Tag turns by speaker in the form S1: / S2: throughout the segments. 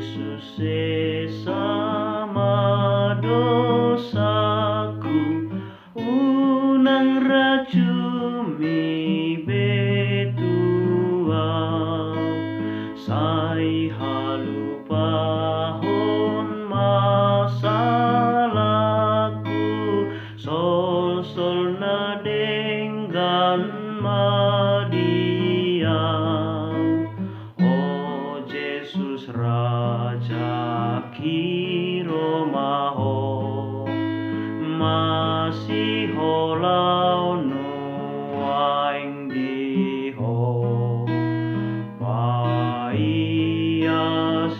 S1: Yesus sesama dosaku, unang racumi betua, sai halupahon masalahku, sol na denggan madiam. Oh Jesus Raja kiromaho, masiholau nuaing diho. Paias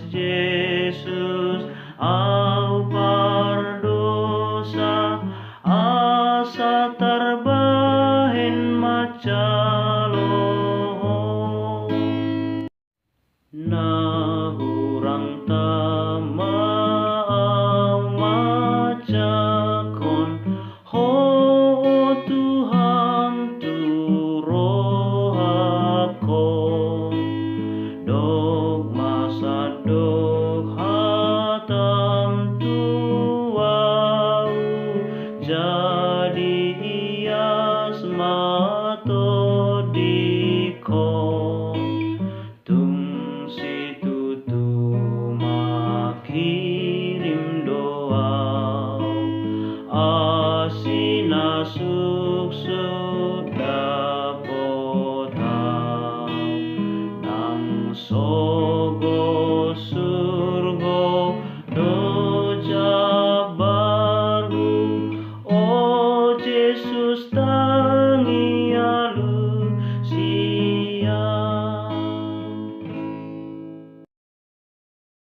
S1: Jesus au pardosa, asa terbahin macaloho. Na hurang